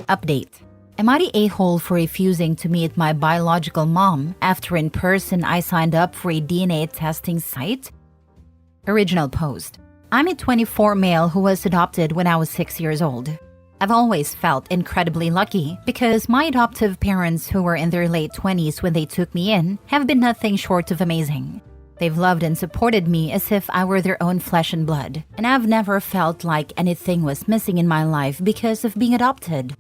Update. Am I the a-hole for refusing to meet my biological mom after in person I signed up for a DNA testing site? Original post. I'm a 24 male who was adopted when I was 6 years old. I've always felt incredibly lucky because my adoptive parents, who were in their late 20s when they took me in, have been nothing short of amazing. They've loved and supported me as if I were their own flesh and blood, and I've never felt like anything was missing in my life because of being adopted.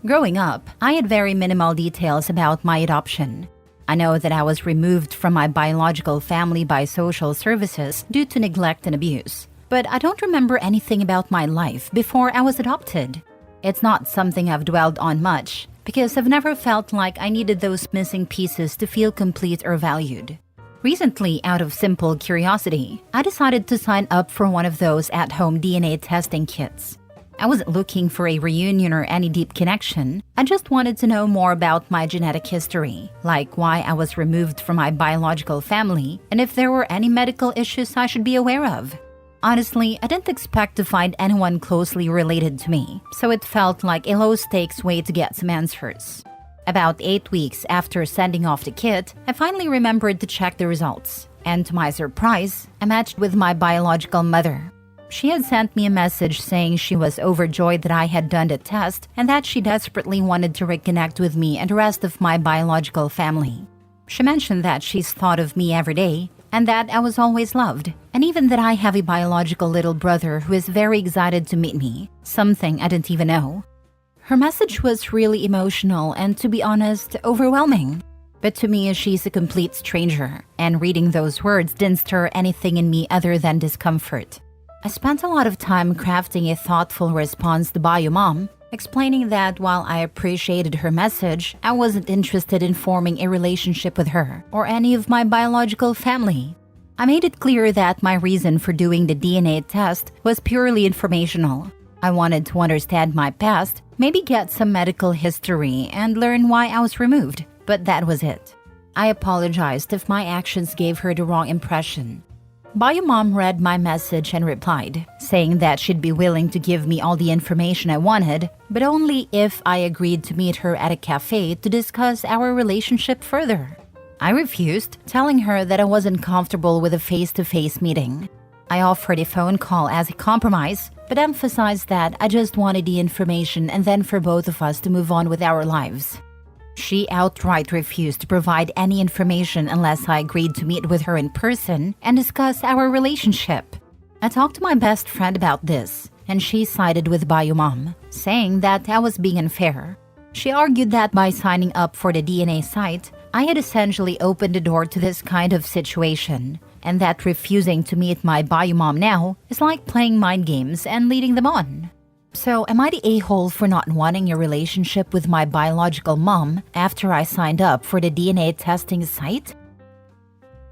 Growing up, I had very minimal details about my adoption. I know that I was removed from my biological family by social services due to neglect and abuse, but I don't remember anything about my life before I was adopted. It's not something I've dwelled on much because I've never felt like I needed those missing pieces to feel complete or valued. Recently, out of simple curiosity, I decided to sign up for one of those at-home DNA testing kits. I wasn't looking for a reunion or any deep connection. I just wanted to know more about my genetic history, like why I was removed from my biological family and if there were any medical issues I should be aware of. Honestly, I didn't expect to find anyone closely related to me, so it felt like a low-stakes way to get some answers. About 8 weeks after sending off the kit, I finally remembered to check the results, and to my surprise, I matched with my biological mother. She had sent me a message saying she was overjoyed that I had done the test and that she desperately wanted to reconnect with me and the rest of my biological family. She mentioned that she's thought of me every day and that I was always loved, and even that I have a biological little brother who is very excited to meet me, something I didn't even know. Her message was really emotional and, to be honest, overwhelming. But to me, she's a complete stranger, and reading those words didn't stir anything in me other than discomfort. I spent a lot of time crafting a thoughtful response to Bio Mom, explaining that while I appreciated her message, I wasn't interested in forming a relationship with her or any of my biological family. I made it clear that my reason for doing the DNA test was purely informational. I wanted to understand my past, maybe get some medical history, and learn why I was removed, but that was it. I apologized if my actions gave her the wrong impression. Bio Mom read my message and replied, saying that she'd be willing to give me all the information I wanted, but only if I agreed to meet her at a cafe to discuss our relationship further. I refused, telling her that I wasn't comfortable with a face-to-face meeting. I offered a phone call as a compromise, but emphasized that I just wanted the information and then for both of us to move on with our lives. She outright refused to provide any information unless I agreed to meet with her in person and discuss our relationship. I talked to my best friend about this, and she sided with Bio Mom, saying that I was being unfair. She argued that by signing up for the DNA site, I had essentially opened the door to this kind of situation, and that refusing to meet my Bio Mom now is like playing mind games and leading them on. So, am I the a-hole for not wanting a relationship with my biological mom after I signed up for the DNA testing site?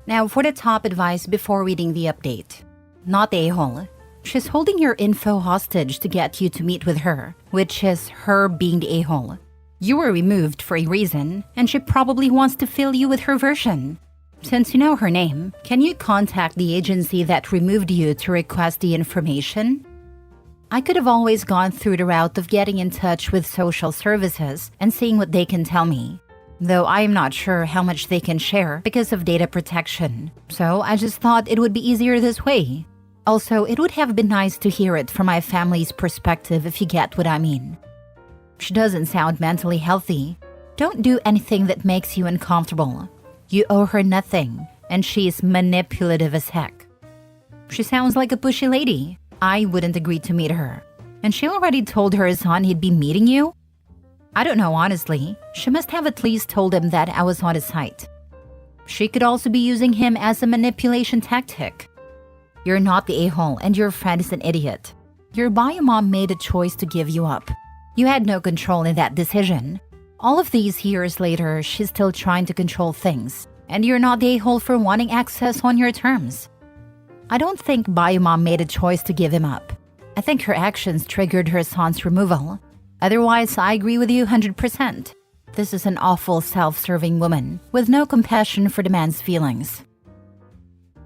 Now, for the top advice before reading the update. Not the a-hole. She's holding your info hostage to get you to meet with her, which is her being the a-hole. You were removed for a reason, and she probably wants to fill you with her version. Since you know her name, can you contact the agency that removed you to request the information? I could have always gone through the route of getting in touch with social services and seeing what they can tell me, though I am not sure how much they can share because of data protection, so I just thought it would be easier this way. Also, it would have been nice to hear it from my family's perspective if you get what I mean. She doesn't sound mentally healthy. Don't do anything that makes you uncomfortable. You owe her nothing, and she's manipulative as heck. She sounds like a pushy lady. I wouldn't agree to meet her. And she already told her son he'd be meeting you? I don't know, honestly. She must have at least told him that I was on his site. She could also be using him as a manipulation tactic. You're not the a-hole, and your friend is an idiot. Your bio mom made a choice to give you up. You had no control in that decision. All of these years later, she's still trying to control things, and you're not the a-hole for wanting access on your terms. I don't think Bio Mom made a choice to give him up. I think her actions triggered her son's removal. Otherwise, I agree with you 100%. This is an awful self-serving woman with no compassion for the man's feelings.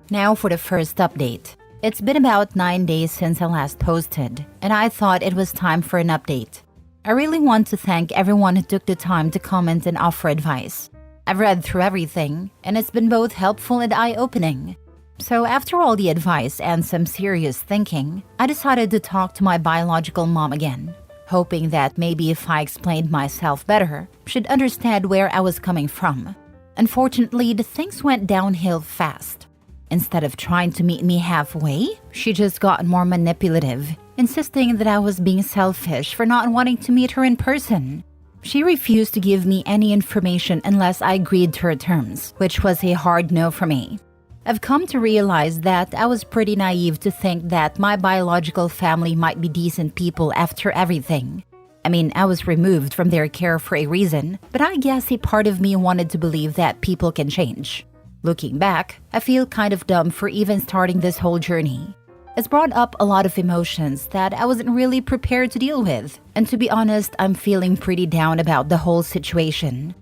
Now for the first update. It's been about 9 days since I last posted, and I thought it was time for an update. I really want to thank everyone who took the time to comment and offer advice. I've read through everything, and it's been both helpful and eye-opening. So after all the advice and some serious thinking, I decided to talk to my biological mom again, hoping that maybe if I explained myself better, she'd understand where I was coming from. Unfortunately, the things went downhill fast. Instead of trying to meet me halfway, she just got more manipulative, insisting that I was being selfish for not wanting to meet her in person. She refused to give me any information unless I agreed to her terms, which was a hard no for me. I've come to realize that I was pretty naive to think that my biological family might be decent people after everything. I mean, I was removed from their care for a reason, but I guess a part of me wanted to believe that people can change. Looking back, I feel kind of dumb for even starting this whole journey. It's brought up a lot of emotions that I wasn't really prepared to deal with, and to be honest, I'm feeling pretty down about the whole situation.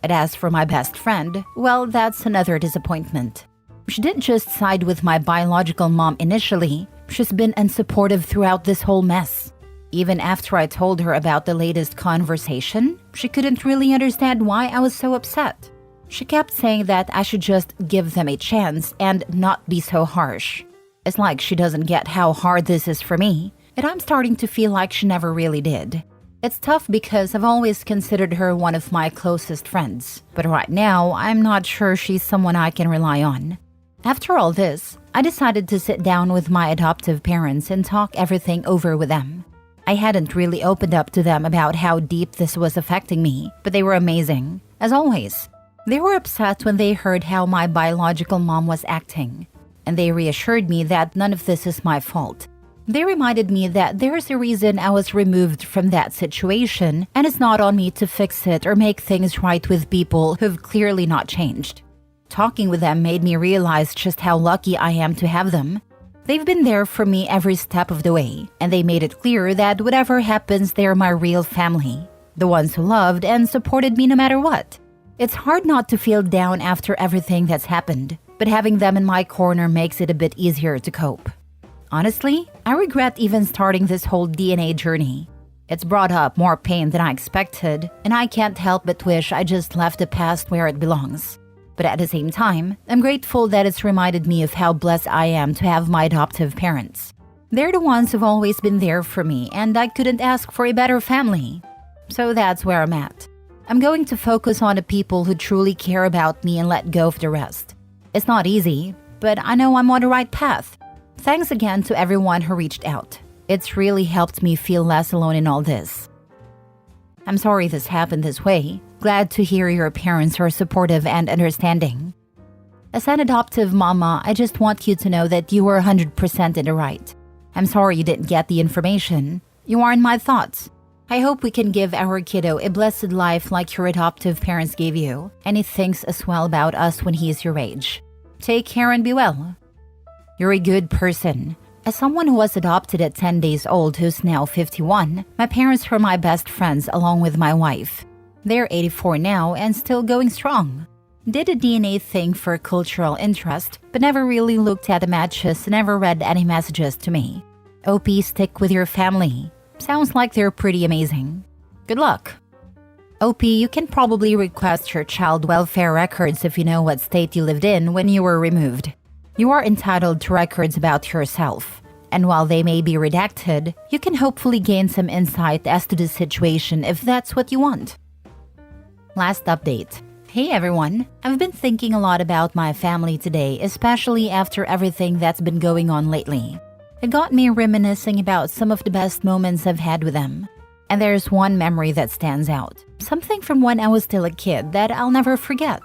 And as for my best friend, well, that's another disappointment. She didn't just side with my biological mom initially, she's been unsupportive throughout this whole mess. Even after I told her about the latest conversation, she couldn't really understand why I was so upset. She kept saying that I should just give them a chance and not be so harsh. It's like she doesn't get how hard this is for me, and I'm starting to feel like she never really did. It's tough because I've always considered her one of my closest friends, but right now I'm not sure she's someone I can rely on. After all this, I decided to sit down with my adoptive parents and talk everything over with them. I hadn't really opened up to them about how deep this was affecting me, but they were amazing, as always. They were upset when they heard how my biological mom was acting, and they reassured me that none of this is my fault. They reminded me that there's a reason I was removed from that situation, and it's not on me to fix it or make things right with people who've clearly not changed. Talking with them made me realize just how lucky I am to have them. They've been there for me every step of the way, and they made it clear that whatever happens, they're my real family, the ones who loved and supported me no matter what. It's hard not to feel down after everything that's happened, but having them in my corner makes it a bit easier to cope. Honestly, I regret even starting this whole DNA journey. It's brought up more pain than I expected, and I can't help but wish I just left the past where it belongs. But at the same time, I'm grateful that it's reminded me of how blessed I am to have my adoptive parents. They're the ones who've always been there for me, and I couldn't ask for a better family. So that's where I'm at. I'm going to focus on the people who truly care about me and let go of the rest. It's not easy, but I know I'm on the right path. Thanks again to everyone who reached out. It's really helped me feel less alone in all this. I'm sorry this happened this way. Glad to hear your parents are supportive and understanding. As an adoptive mama, I just want you to know that you were 100% in the right. I'm sorry you didn't get the information. You are in my thoughts. I hope we can give our kiddo a blessed life like your adoptive parents gave you, and he thinks as well about us when he is your age. Take care and be well. You're a good person. As someone who was adopted at 10 days old who's now 51, my parents were my best friends along with my wife. They're 84 now and still going strong. Did a DNA thing for cultural interest, but never really looked at the matches and never read any messages to me. OP, stick with your family. Sounds like they're pretty amazing. Good luck. OP, you can probably request your child welfare records if you know what state you lived in when you were removed. You are entitled to records about yourself, and while they may be redacted, you can hopefully gain some insight as to the situation if that's what you want. Last update. Hey everyone, I've been thinking a lot about my family today, especially after everything that's been going on lately. It got me reminiscing about some of the best moments I've had with them. And there's one memory that stands out. Something from when I was still a kid that I'll never forget.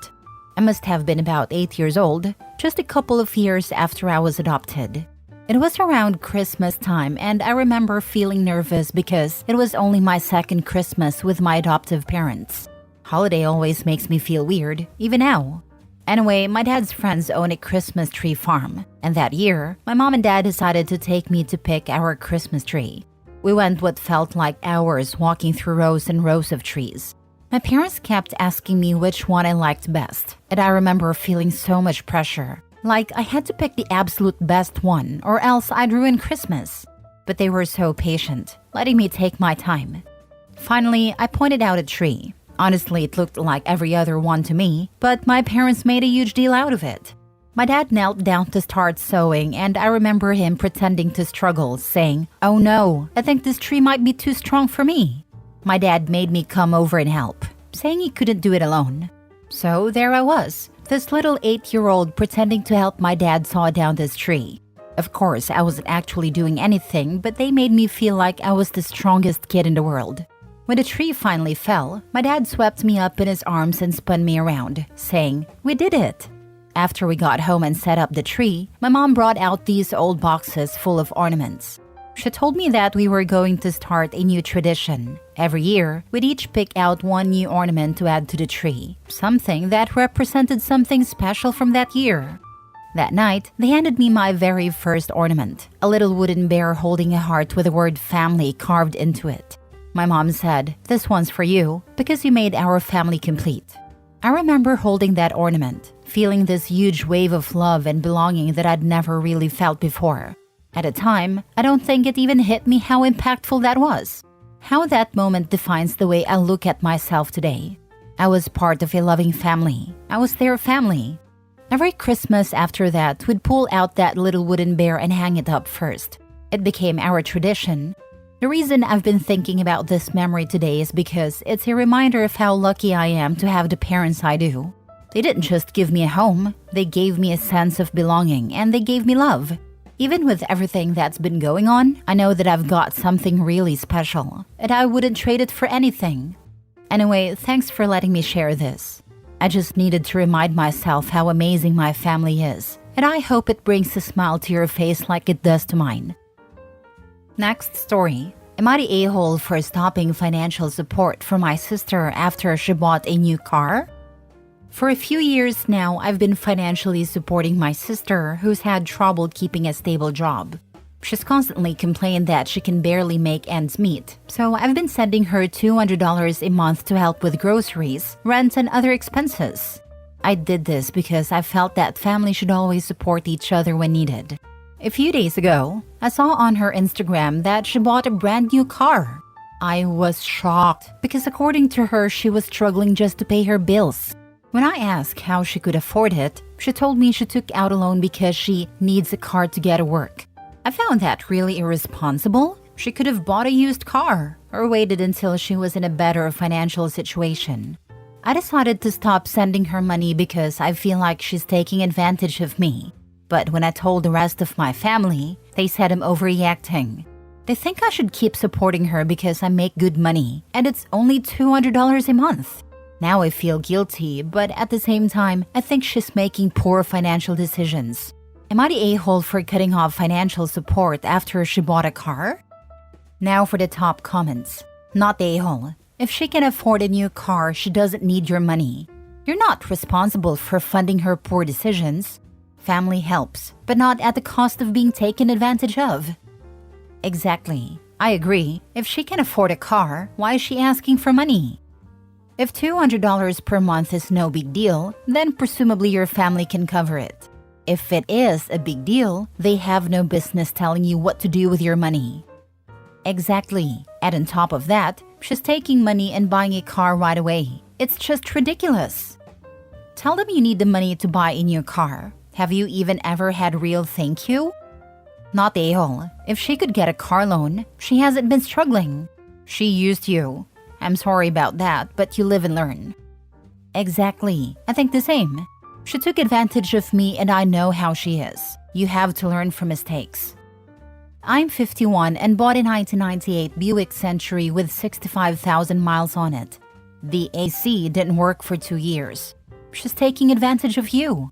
I must have been about 8 years old, just a couple of years after I was adopted. It was around Christmas time, and I remember feeling nervous because it was only my second Christmas with my adoptive parents. Holiday always makes me feel weird, even now. Anyway, my dad's friends own a Christmas tree farm, and that year, my mom and dad decided to take me to pick our Christmas tree. We went what felt like hours walking through rows and rows of trees. My parents kept asking me which one I liked best, and I remember feeling so much pressure. Like I had to pick the absolute best one, or else I'd ruin Christmas. But they were so patient, letting me take my time. Finally, I pointed out a tree. Honestly, it looked like every other one to me, but my parents made a huge deal out of it. My dad knelt down to start sewing, and I remember him pretending to struggle, saying, "Oh no, I think this tree might be too strong for me." My dad made me come over and help, saying he couldn't do it alone. So there I was, this little 8-year-old pretending to help my dad saw down this tree. Of course, I wasn't actually doing anything, but they made me feel like I was the strongest kid in the world. When the tree finally fell, my dad swept me up in his arms and spun me around, saying, "We did it." After we got home and set up the tree, my mom brought out these old boxes full of ornaments. She told me that we were going to start a new tradition. Every year, we'd each pick out one new ornament to add to the tree, something that represented something special from that year. That night, they handed me my very first ornament, a little wooden bear holding a heart with the word family carved into it. My mom said, "This one's for you, because you made our family complete." I remember holding that ornament, feeling this huge wave of love and belonging that I'd never really felt before. At the time, I don't think it even hit me how impactful that was. How that moment defines the way I look at myself today. I was part of a loving family. I was their family. Every Christmas after that, we'd pull out that little wooden bear and hang it up first. It became our tradition. The reason I've been thinking about this memory today is because it's a reminder of how lucky I am to have the parents I do. They didn't just give me a home, they gave me a sense of belonging, and they gave me love. Even with everything that's been going on, I know that I've got something really special, and I wouldn't trade it for anything. Anyway, thanks for letting me share this. I just needed to remind myself how amazing my family is, and I hope it brings a smile to your face like it does to mine. Next story. Am I the a-hole for stopping financial support for my sister after she bought a new car? For a few years now, I've been financially supporting my sister who's had trouble keeping a stable job. She's constantly complained that she can barely make ends meet, so I've been sending her $200 a month to help with groceries, rent, and other expenses. I did this because I felt that family should always support each other when needed. A few days ago, I saw on her Instagram that she bought a brand new car. I was shocked because according to her, she was struggling just to pay her bills. When I asked how she could afford it, she told me she took out a loan because she needs a car to get to work. I found that really irresponsible. She could have bought a used car or waited until she was in a better financial situation. I decided to stop sending her money because I feel like she's taking advantage of me. But when I told the rest of my family, they said I'm overreacting. They think I should keep supporting her because I make good money, and it's only $200 a month. Now I feel guilty, but at the same time, I think she's making poor financial decisions. Am I the a-hole for cutting off financial support after she bought a car? Now for the top comments. Not the a-hole. If she can afford a new car, she doesn't need your money. You're not responsible for funding her poor decisions. Family helps, but not at the cost of being taken advantage of. Exactly. I agree. If she can afford a car, why is she asking for money? If $200 per month is no big deal, then presumably your family can cover it. If it is a big deal, they have no business telling you what to do with your money. Exactly. And on top of that, she's taking money and buying a car right away. It's just ridiculous. Tell them you need the money to buy a new car. Have you even ever had real thank you? Not the a-hole. If she could get a car loan, she hasn't been struggling. She used you. I'm sorry about that, but you live and learn. Exactly. I think the same. She took advantage of me and I know how she is. You have to learn from mistakes. I'm 51 and bought a 1998 Buick Century with 65,000 miles on it. The AC didn't work for 2 years. She's taking advantage of you.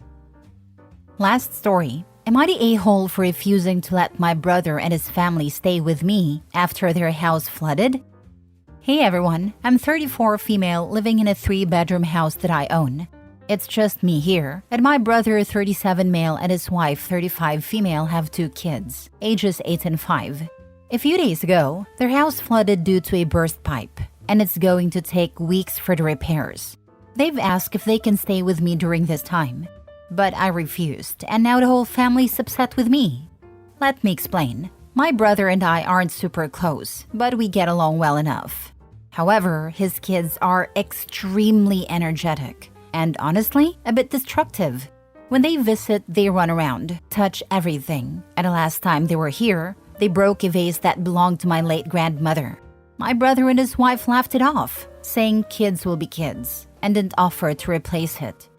Last story. Am I the a-hole for refusing to let my brother and his family stay with me after their house flooded? Hey everyone, I'm 34 female living in a 3-bedroom house that I own. It's just me here, and my brother 37 male and his wife 35 female have 2 kids, ages 8 and 5. A few days ago, their house flooded due to a burst pipe, and it's going to take weeks for the repairs. They've asked if they can stay with me during this time. But I refused, and now the whole family's upset with me. Let me explain. My brother and I aren't super close, but we get along well enough. However, his kids are extremely energetic and honestly, a bit destructive. When they visit, they run around, touch everything. And the last time they were here, they broke a vase that belonged to my late grandmother. My brother and his wife laughed it off, saying kids will be kids, and didn't offer to replace it.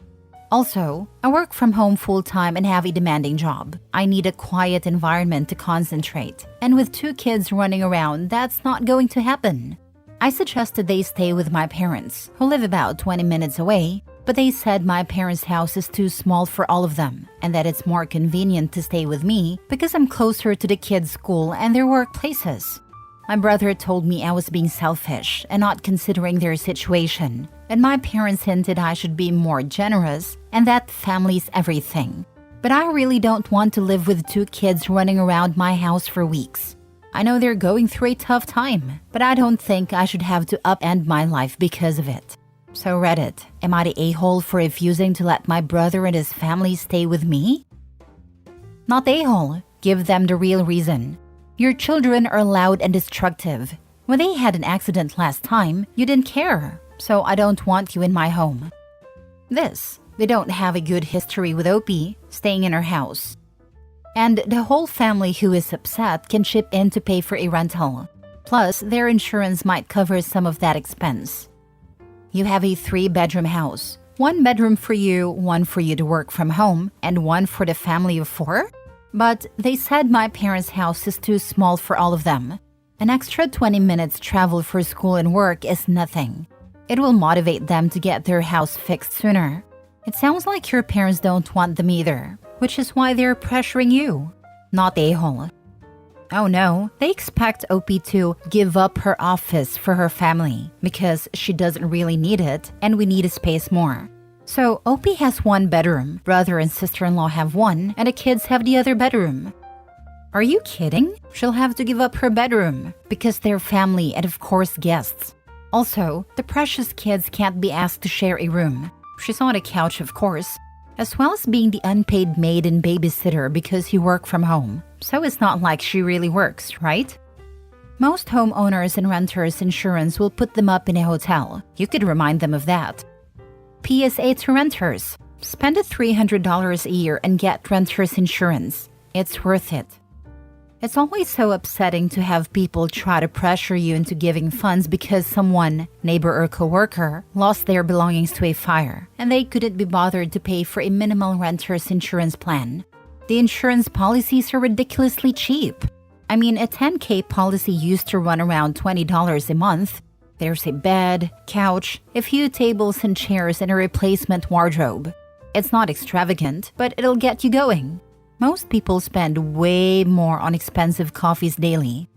Also, I work from home full-time and have a demanding job. I need a quiet environment to concentrate, and with 2 kids running around, that's not going to happen. I suggested they stay with my parents, who live about 20 minutes away, but they said my parents' house is too small for all of them, and that it's more convenient to stay with me because I'm closer to the kids' school and their workplaces. My brother told me I was being selfish and not considering their situation, and my parents hinted I should be more generous and that family's everything. But I really don't want to live with 2 kids running around my house for weeks. I know they're going through a tough time, but I don't think I should have to upend my life because of it. So Reddit, am I the a-hole for refusing to let my brother and his family stay with me? Not the a-hole. Give them the real reason. Your children are loud and destructive. When they had an accident last time, you didn't care, so I don't want you in my home. They don't have a good history with Opie staying in her house. And the whole family who is upset can chip in to pay for a rental. Plus, their insurance might cover some of that expense. You have a 3-bedroom house. 1 bedroom for you, 1 for you to work from home, and 1 for the family of 4? But they said my parents' house is too small for all of them. An extra 20 minutes travel for school and work is nothing. It will motivate them to get their house fixed sooner. It sounds like your parents don't want them either, which is why they're pressuring you. Not the a-hole. Oh no, they expect Opie to give up her office for her family because she doesn't really need it and we need a space more. So Opie has 1 bedroom, brother and sister-in-law have 1, and the kids have the other bedroom. Are you kidding? She'll have to give up her bedroom because they're family and of course guests. Also, the precious kids can't be asked to share a room. She's on a couch of course, as well as being the unpaid maid and babysitter because you work from home. So it's not like she really works, right? Most homeowners and renters insurance will put them up in a hotel. You could remind them of that. PSA to renters. Spend $300 a year and get renter's insurance. It's worth it. It's always so upsetting to have people try to pressure you into giving funds because someone, neighbor or coworker, lost their belongings to a fire and they couldn't be bothered to pay for a minimal renter's insurance plan. The insurance policies are ridiculously cheap. I mean, a 10K policy used to run around $20 a month. There's a bed, couch, a few tables and chairs, and a replacement wardrobe. It's not extravagant, but it'll get you going. Most people spend way more on expensive coffees daily.